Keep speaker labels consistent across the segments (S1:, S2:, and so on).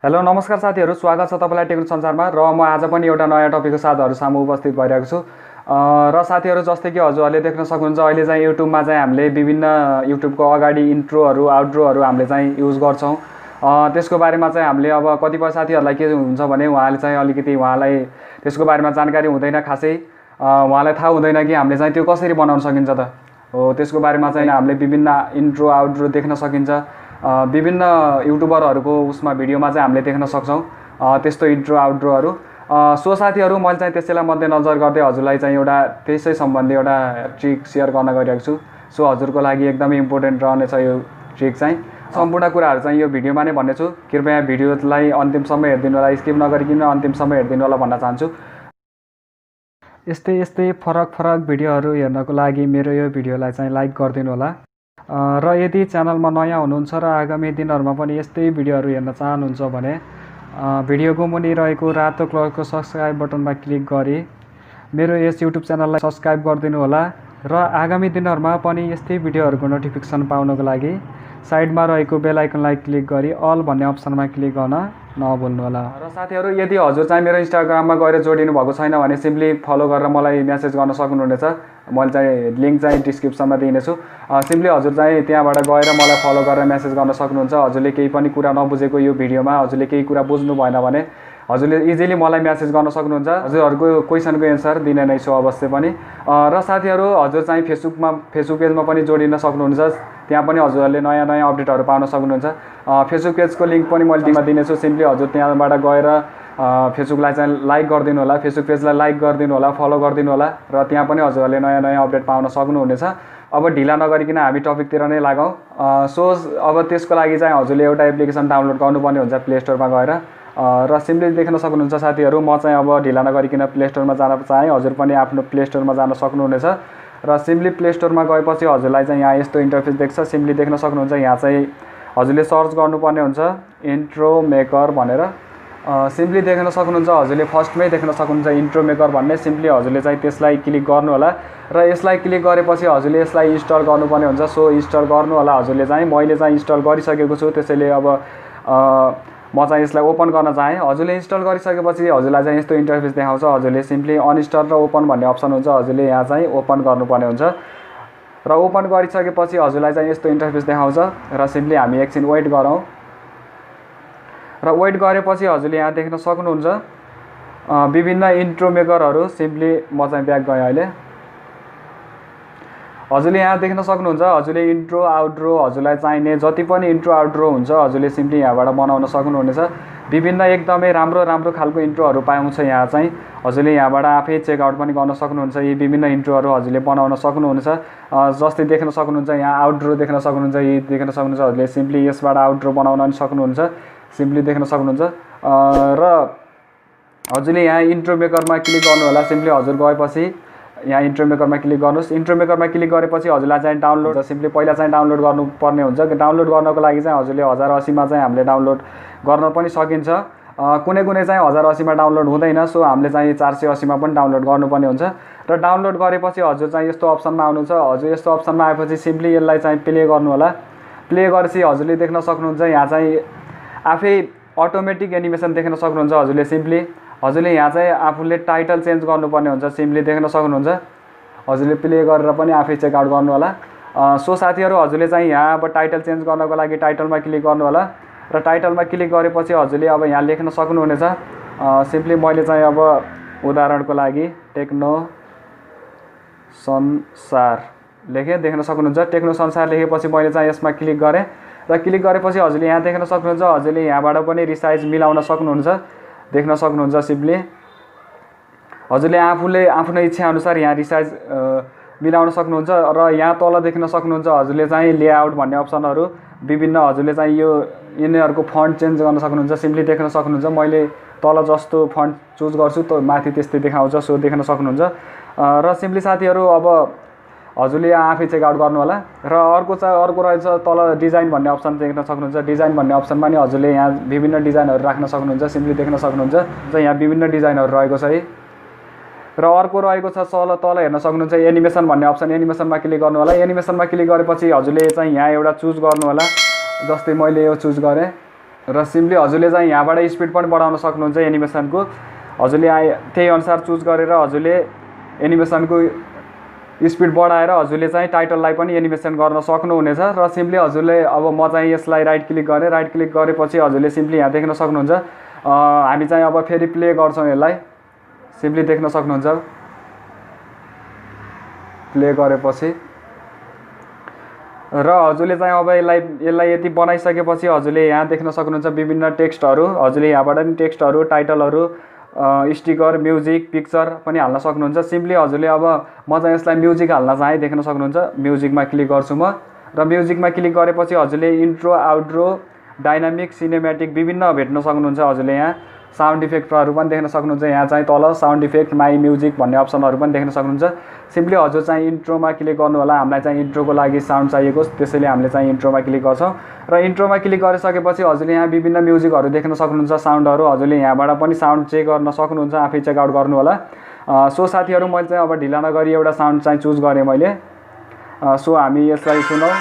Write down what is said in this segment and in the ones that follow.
S1: Hello नमस्कार साथीहरु, स्वागत छ तपाईलाई टेक्नो संसारमा र म आज पनि एउटा नयाँ टपिकको साथहरु सामु उपस्थित भइरहेको छु। र साथीहरु, जस्तै कि हजुरहरुले देख्न सक्नुहुन्छ, अहिले चाहिँ युट्युबमा चाहिँ हामीले विभिन्न युट्युबको अगाडि इन्ट्रोहरु आउट्रोहरु हामीले चाहिँ युज गर्छौं। त्यसको बारेमा चाहिँ हामीले अब कतिपय साथीहरुलाई के हुन्छ भने उहाँले चाहिँ अलिकति उहाँलाई त्यसको बारेमा जानकारी हुँदैन, खासै उहाँलाई थाहा हुँदैन कि हामीले चाहिँ त्यो कसरी बनाउन सकिन्छ त हो। त्यसको बारेमा चाहिँ हामीले विभिन्न इन्ट्रो आउट्रो देख्न सकिन्छ। विभिन्न युट्युबरहरुको उसमा भिडियोमा चाहिँ हामीले देख्न सक्छौं त्यस्तो इन्ट्रो आउट्रोहरु। सो साथीहरु, मैले चाहिँ त्यसैलाई मध्यनजर गर्दै हजुरलाई चाहिँ एउटा त्यसै सम्बन्धी एउटा ट्रिक शेयर गर्न गइरहेको छु। सो हजुरको लागि एकदमै इम्पोर्टेन्ट रहनेछ यो ट्रिक चाहिँ। सम्पूर्ण कुराहरु चाहिँ यो भिडियोमा नै भन्नेछु। कृपया भिडियोलाई अन्तिमसम्म हेर्दिनु होला, स्किप नगरिकन अन्तिमसम्म हेर्दिनु होला भन्न चाहन्छु। यस्तै फरक भिडियोहरु हेर्नको लागि मेरो यो भिडियोलाई चाहिँ लाइक गरिदिनु होला। र यदि च्यानलमा नयाँ हुनुहुन्छ र आगामी दिनहरुमा पनि यस्तै भिडियोहरु हेर्न चाहनुहुन्छ भने भिडियोको मुनि रहेको रातो कलरको सब्स्क्राइब बटनमा क्लिक गरी मेरो यस युट्युब च्यानललाई सब्स्क्राइब गरिदिनु होला। र आगामी दिनहरुमा पनि यस्तै भिडियोहरुको नोटिफिकेसन पाउनको लागि साइडमा रहेको बेल आइकनलाई क्लिक गरी अल भन्ने अप्सनमा क्लिक गर्न नभुल्नु होला। र साथीहरु, यदि हजुर चाहिँ मेरो इन्स्टाग्राममा गएर जोडिनु भएको छैन भने सिम्पली फलो गरेर मलाई मेसेज गर्न सक्नुहुनेछ। मैले चाहिँ लिंक चाहिँ डिस्क्रिप्सनमा दिनेछु। सिम्पली हजुर चाहिँ त्यहाँबाट गएर मलाई फलो गरेर मेसेज गर्न सक्नुहुन्छ। हजुरले केही पनि कुरा नबुझेको यो भिडियोमा हजुरले केही कुरा बुझ्नु भएन भने हजुरले इजिली मलाई मेसेज गर्न सक्नुहुन्छ। हजुरहरुको क्वेशनको एन्सर दिने नै छु अवश्य पनि। र साथीहरु, हजुर चाहिँ फेसबुक पेजमा पनि जोडिन सक्नुहुन्छ। त्यहाँ पनि हजुरहरुले नयाँ अपडेटहरु पाउन सक्नुहुन्छ। फेसबुक पेजको लिंक पनि मैले दिनेछु। सिम्पली हजुर त्यहाँबाट गएर फेसबुकलाई चाहिँ लाइक गरिदिनु होला, फेसबुक पेजलाई लाइक गरिदिनु होला, फलो गरिदिनु होला र त्यहाँ पनि हजुरहरुले नयाँ अपडेट पाउन सक्नुहुनेछ। अब ढिला नगरिकन हामी टपिकतिर नै लागौं। सो अब त्यसको लागि चाहिँ हजुरले एउटा एप्लिकेसन डाउनलोड गर्नुपर्ने हुन्छ प्ले स्टोरमा गएर। र सिम्पली देख्न सक्नुहुन्छ साथीहरु, म चाहिँ अब ढिला नगरिकन प्ले स्टोरमा जान चाहे हजुर पनि आफ्नो प्ले स्टोरमा जान सक्नुहुनेछ। र सिम्पली प्ले स्टोरमा गएपछि हजुरलाई चाहिँ यहाँ यस्तो इन्टरफेस देख्छ। सिम्पली देख्न सक्नुहुन्छ, यहाँ चाहिँ हजुरले सर्च गर्नुपर्ने हुन्छ इन्ट्रो मेकर भनेर। सिम्पली देख्न सक्नुहुन्छ, हजुरले फर्स्टमै देख्न सक्नुहुन्छ इन्ट्रो मेकर भन्ने। सिम्पली हजुरले चाहिँ त्यसलाई क्लिक गर्नु होला र यसलाई क्लिक गरेपछि हजुरले यसलाई इन्स्टल गर्नुपर्ने हुन्छ। सो इन्स्टल गर्नु होला हजुरले चाहिँ। मैले चाहिँ इन्स्टल गरिसकेको छु, त्यसैले अब म चाहिँ यसलाई ओपन गर्न चाहे। हजुरले इन्स्टल गरिसकेपछि हजुरलाई चाहिँ यस्तो इन्टरफेस देखाउँछ। हजुरले सिम्पली अनइन्स्टल र ओपन भन्ने अप्सन हुन्छ, हजुरले यहाँ चाहिँ ओपन गर्नुपर्ने हुन्छ। र ओपन गरिसकेपछि हजुरलाई चाहिँ यस्तो इन्टरफेस देखाउँछ। र सिम्पली हामी एकछिन वेट गरौँ। र वेट गरेपछि हजुरले यहाँ देख्न सक्नुहुन्छ विभिन्न इन्ट्रो मेकरहरु। सिम्पली म चाहिँ ब्याक गएँ अहिले। हजुरले यहाँ देख्न सक्नुहुन्छ, हजुरले इन्ट्रो आउट्रो हजुरलाई चाहिने जति पनि इन्ट्रो आउट्रो हुन्छ हजुरले सिम्पली यहाँबाट बनाउन सक्नुहुनेछ। विभिन्न एकदमै राम्रो खालको इन्ट्रोहरु पाउँछ यहाँ चाहिँ। हजुरले यहाँबाट आफै चेक आउट पनि गर्न सक्नुहुन्छ। यी विभिन्न इन्ट्रोहरु हजुरले बनाउन सक्नुहुनेछ। जस्तै देख्न सक्नुहुन्छ यहाँ आउट्रो देख्न सक्नुहुन्छ, यी देख्न सक्नुहुन्छ। हजुरले सिम्पली यसबाट आउट्रो बनाउन पनि सक्नुहुन्छ। सिम्पली देख्न सक्नुहुन्छ। र हजुरले यहाँ इन्ट्रो मेकरमा क्लिक गर्नु होला। सिम्पली हजुर गएपछि यहाँ इन्ट्रो मेकरमा क्लिक गर्नुस्। इन्ट्रो मेकरमा क्लिक गरेपछि हजुरलाई चाहिँ डाउनलोड सिम्पली पहिला चाहिँ डाउनलोड गर्नुपर्ने हुन्छ। डाउनलोड गर्नको लागि चाहिँ हजुरले 1080 मा चाहिँ हामीले डाउनलोड गर्न पनि सकिन्छ। कुनै चाहिँ 1080 मा डाउनलोड हुँदैन। सो हामीले चाहिँ 480 मा पनि डाउनलोड गर्नुपर्ने हुन्छ। र डाउनलोड गरेपछि हजुर चाहिँ यस्तो अप्सनमा आउनुहुन्छ। हजुर यस्तो अप्सनमा आएपछि सिम्पली यसलाई चाहिँ प्ले गर्नु होला। प्ले गरेपछि हजुरले देख्न सक्नुहुन्छ यहाँ चाहिँ आफै अटोमेटिक एनिमेसन देख्न सक्नुहुन्छ। हजुरले सिम्पली हजुरले यहाँ चाहिँ आफूले टाइटल चेन्ज गर्नुपर्ने हुन्छ। सिम्पली देख्न सक्नुहुन्छ। हजुरले प्ले गरेर पनि आफै चेक आउट गर्नु होला। सो साथीहरु, हजुरले चाहिँ यहाँ अब टाइटल चेन्ज गर्नको लागि टाइटलमा क्लिक गर्नु होला। र टाइटलमा क्लिक गरेपछि हजुरले अब यहाँ लेख्न सक्नुहुनेछ। सिम्पली मैले चाहिँ अब उदाहरणको लागि टेक्नो संसार लेखे, देख्न सक्नुहुन्छ। टेक्नो संसार लेखेपछि मैले चाहिँ यसमा क्लिक गरेँ। र क्लिक गरेपछि हजुरले यहाँ देख्न सक्नुहुन्छ, हजुरले यहाँबाट पनि रिसाइज मिलाउन सक्नुहुन्छ। देख्न सक्नुहुन्छ। सिम्पली हजुरले आफूले आफ्नो इच्छा अनुसार यहाँ रिसाइज मिलाउन सक्नुहुन्छ। र यहाँ तल देख्न सक्नुहुन्छ हजुरले चाहिँ लेआउट भन्ने अप्सनहरु विभिन्न हजुरले चाहिँ यो यिनीहरुको फन्ट चेन्ज गर्न सक्नुहुन्छ। सिम्पली देख्न सक्नुहुन्छ, मैले तल जस्तो फन्ट चुज गर्छु त माथि त्यस्तै देखाउँछ। सो देख्न सक्नुहुन्छ। र सिम्पली साथीहरु, अब हजुरले आफै चेक आउट गर्नु होला। र अर्को रहेछ तल डिजाइन भन्ने अप्सन देख्न सक्नुहुन्छ। डिजाइन भन्ने अप्सनमा नि हजुरले यहाँ विभिन्न डिजाइनहरु राख्न सक्नुहुन्छ। सिम्पली देख्न सक्नुहुन्छ यहाँ विभिन्न डिजाइनहरु रहेको छ है। र अर्को रहेको छ तल हेर्न सक्नुहुन्छ एनिमेसन भन्ने अप्सन। एनिमेसनमा क्लिक गर्नु होला। एनिमेसनमा क्लिक गरेपछि हजुरले चाहिँ यहाँ एउटा चुज गर्नु होला। जस्तै मैले यो चुज गरे। र सिम्पली हजुरले चाहिँ यहाँबाट स्पिड पनि बढाउन सक्नुहुन्छ एनिमेसनको। हजुरले त्यही अनुसार चुज गरेर हजुरले एनिमेसनको स्पिड बढाएर हजुरले चाहिँ टाइटललाई पनि एनिमेसन गर्न सक्नुहुनेछ। र सिम्पली हजुरले अब म चाहिँ यसलाई राइट क्लिक गरेँ, राइट क्लिक गरेपछि हजुरले सिम्पली यहाँ देख्न सक्नुहुन्छ। हामी चाहिँ अब फेरि प्ले गर्छौँ, यसलाई सिम्पली देख्न सक्नुहुन्छ। प्ले गरेपछि र हजुरले चाहिँ अब यसलाई यति बनाइसकेपछि हजुरले यहाँ देख्न सक्नुहुन्छ विभिन्न टेक्स्टहरू। हजुरले यहाँबाट पनि टेक्स्टहरू, टाइटलहरू, स्टिकर, म्युजिक, पिक्चर पनि हाल्न सक्नुहुन्छ। सिम्पली हजुरले अब म चाहिँ यसलाई म्युजिक हाल्न चाहेँ, देख्न सक्नुहुन्छ। म्युजिकमा क्लिक गर्छु म र म्युजिकमा क्लिक गरेपछि हजुरले इन्ट्रो, आउट्रो, डाइनामिक, सिनेमेटिक विभिन्न भेट्न सक्नुहुन्छ। हजुरले यहाँ साउन्ड इफेक्टहरू पनि देख्न सक्नुहुन्छ। यहाँ चाहिँ तल साउन्ड इफेक्ट, माई म्युजिक भन्ने अप्सनहरू पनि देख्न सक्नुहुन्छ। सिम्पली हजुर चाहिँ इन्ट्रोमा क्लिक गर्नु होला। हामीलाई चाहिँ इन्ट्रोको लागि साउन्ड चाहिएको, त्यसैले हामीले चाहिँ इन्ट्रोमा क्लिक गर्छौँ। र इन्ट्रोमा क्लिक गरिसकेपछि हजुरले यहाँ विभिन्न म्युजिकहरू देख्न सक्नुहुन्छ, साउन्डहरू। हजुरले यहाँबाट पनि साउन्ड चेक गर्न सक्नुहुन्छ, आफै चेकआउट गर्नु होला। सो साथीहरू, मैले चाहिँ अब ढिला नगरी एउटा साउन्ड चाहिँ चुज गरेँ मैले। सो हामी यसलाई सुनौँ।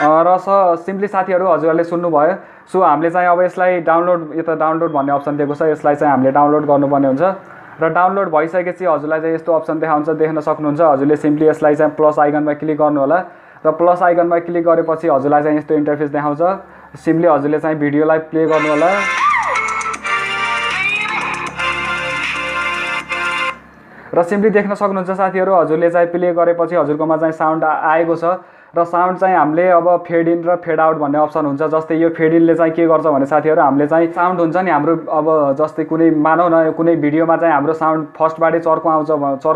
S1: र सिम्पली साथीहरू हजुरहरूले सुन्नुभयो। सो हामीले चाहिँ अब यसलाई डाउनलोड, यता डाउनलोड भन्ने अप्सन दिएको छ, यसलाई चाहिँ हामीले डाउनलोड गर्नुपर्ने हुन्छ। र डाउनलोड भइसकेपछि हजुरलाई चाहिँ यस्तो अप्सन देखाउँछ, देख्न सक्नुहुन्छ। हजुरले सिम्पली यसलाई चाहिँ प्लस आइकनमा क्लिक गर्नु होला र प्लस आइकनमा क्लिक गरेपछि हजुरलाई चाहिँ यस्तो इन्टरफेस देखाउँछ। सिम्पली हजुरले चाहिँ भिडियोलाई प्ले गर्नु होला। र सिम्पली देख्न सक्नुहुन्छ साथीहरू, हजुरले चाहिँ प्ले गरेपछि हजुरकोमा चाहिँ साउन्ड आएको छ। र साउन्ड चाहिँ हामीले अब फेड इन र फेड आउट भन्ने अप्सन हुन्छ। जस्तै यो फेड इनले चाहिँ के गर्छ भने साथीहरू, हामीले चाहिँ साउन्ड हुन्छ नि हाम्रो, अब जस्तै कुनै मानौ न कुनै भिडियोमा चाहिँ हाम्रो साउन्ड फर्स्टबाटै चर्को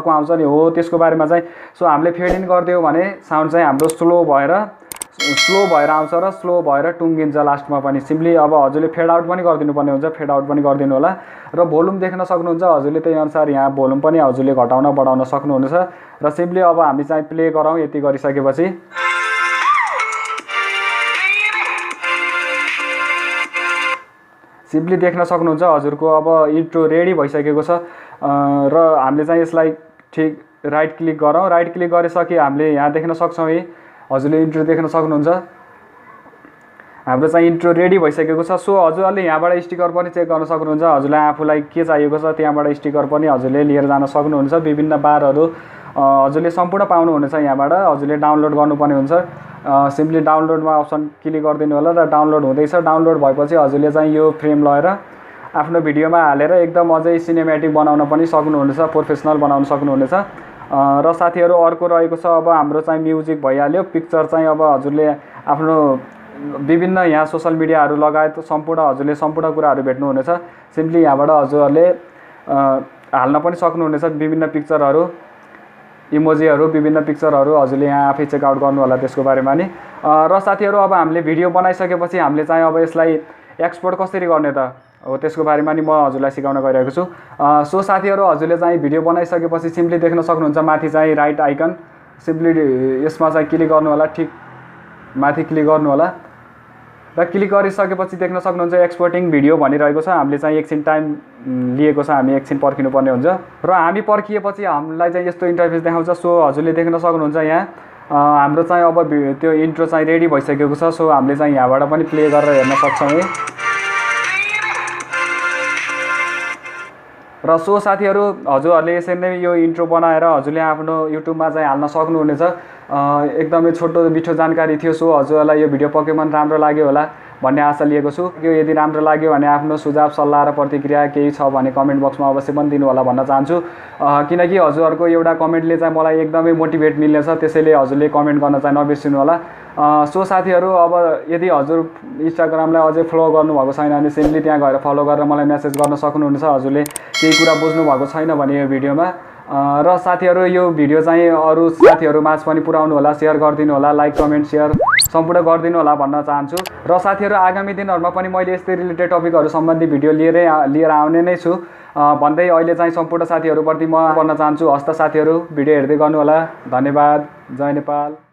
S1: आउँछ नि हो, त्यसको बारेमा चाहिँ सो हामीले फेड इन गरिदियो भने साउन्ड चाहिँ हाम्रो स्लो भएर आउँछ र स्लो भएर टुङ्गिन्छ लास्टमा पनि। सिम्पली अब हजुरले फेड आउट पनि गरिदिनु पर्ने हुन्छ, फेड आउट पनि गरिदिनु होला। र भोल्युम देख्न सक्नुहुन्छ। हजुरले त्यही अनुसार यहाँ भोल्युम पनि हजुरले घटाउन बढाउन सक्नुहुनेछ। र सिम्पली अब हामी चाहिँ प्ले गरौँ। यति गरिसकेपछि सिम्पली देख्न सक्नुहुन्छ हजुरको अब इन्ट्रो रेडी भइसकेको छ। र हामीले चाहिँ यसलाई ठिक राइट क्लिक गरौँ। राइट क्लिक गरिसके हामीले यहाँ देख्न सक्छौँ, है हजुरले इन्ट्रो देख्न सक्नुहुन्छ। हाम्रो चाहिँ इन्ट्रो रेडी भइसकेको छ। सो हजुरहरूले यहाँबाट स्टिकर पनि चेक गर्न सक्नुहुन्छ। हजुरलाई आफूलाई के चाहिएको छ त्यहाँबाट स्टिकर पनि हजुरले लिएर जान सक्नुहुन्छ। विभिन्न बारहरू हजुरले सम्पूर्ण पाउनुहुनेछ। यहाँबाट हजुरले डाउनलोड गर्नुपर्ने हुन्छ। सिम्पली डाउनलोडमा अप्सन क्लिक गरिदिनु होला र डाउनलोड हुँदैछ। डाउनलोड भएपछि हजुरले चाहिँ यो फ्रेम लगेर आफ्नो भिडियोमा हालेर एकदम अझै सिनेमेटिक बनाउन पनि सक्नुहुनेछ, प्रोफेसनल बनाउन सक्नुहुनेछ। र साथीहरू अर्को रहेको छ, अब हाम्रो चाहिँ म्युजिक भइहाल्यो। पिक्चर चाहिँ अब हजुरले आफ्नो विभिन्न यहाँ सोसल मिडियाहरू लगायत हजुरले सम्पूर्ण कुराहरू भेट्नुहुनेछ। सिम्पली यहाँबाट हजुरहरूले हाल्न पनि सक्नुहुनेछ विभिन्न पिक्चरहरू, इमोजीहरू, विभिन्न पिक्चरहरू। हजुरले यहाँ आफै चेकआउट गर्नु होला त्यसको बारेमा नि। र साथीहरू अब हामीले भिडियो बनाइसकेपछि हामीले चाहिँ अब यसलाई एक्सपोर्ट कसरी गर्ने त हो त्यसको बारेमा नि म हजुरलाई सिकाउन गइरहेको छु। सो साथीहरू हजुरले चाहिँ भिडियो बनाइसकेपछि सिम्पली देख्न सक्नुहुन्छ माथि चाहिँ राइट आइकन, सिम्पली यसमा चाहिँ क्लिक गर्नु होला। ठिक माथि क्लिक गर्नु होला र क्लिक गरिसकेपछि देख्न सक्नुहुन्छ एक्सपोर्टिङ भिडियो भनिरहेको छ। हामीले चाहिँ एकछिन टाइम लिएको छ, हामी एकछिन पर्खिनुपर्ने हुन्छ। र हामी पर्खिएपछि हामीलाई चाहिँ यस्तो इन्टरफेस देखाउँछ। सो हजुरले देख्न सक्नुहुन्छ यहाँ हाम्रो चाहिँ अब त्यो इन्ट्रो चाहिँ रेडी भइसकेको छ। सो हामीले चाहिँ यहाँबाट पनि प्ले गरेर हेर्न सक्छौँ, है। र सो साथीहरू हजुरहरूले यसरी नै यो इन्ट्रो बनाएर हजुरले आफ्नो युट्युबमा चाहिँ हाल्न सक्नुहुनेछ। एकदमै छोटो मिठो जानकारी थियो। सो हजुरहरूलाई यो भिडियो पक्कै पनि राम्रो लाग्यो होला भन्ने आशा लिएको छु। यो यदि राम्रो लाग्यो भने आफ्नो सुझाव, सल्लाह र प्रतिक्रिया केही छ भने कमेन्ट बक्समा अवश्य पनि दिनु होला भन्न चाहन्छु। किनकि हजुरहरूको एउटा कमेन्टले चाहिँ मलाई एकदमै मोटिभेट मिल्नेछ, त्यसैले हजुरले कमेन्ट गर्न चाहिँ नबिर्सिनु होला। सो साथीहरू अब यदि हजुर इन्स्टाग्रामलाई अझै फलो गर्नुभएको छैन भने सिम्पली त्यहाँ गएर फलो गरेर मलाई मेसेज गर्न सक्नुहुनेछ हजुरले केही कुरा बुझ्नु भएको छैन भने यो भिडियोमा। र साथीहरू यो भिडियो चाहिँ अरू साथीहरू माझ पनि पुर्याउनु होला, सेयर गरिदिनु होला, लाइक कमेन्ट सेयर सम्पूर्ण गरिदिनु होला भन्न चाहन्छु। र साथीहरू आगामी दिनहरूमा पनि मैले यस्तै रिलेटेड टपिकहरू सम्बन्धी भिडियो लिएर आउने नै छु भन्दै अहिले चाहिँ सम्पूर्ण साथीहरूप्रति म भन्न चाहन्छु। हस्त साथीहरू भिडियो हेर्दै गर्नु होला। धन्यवाद। जय नेपाल।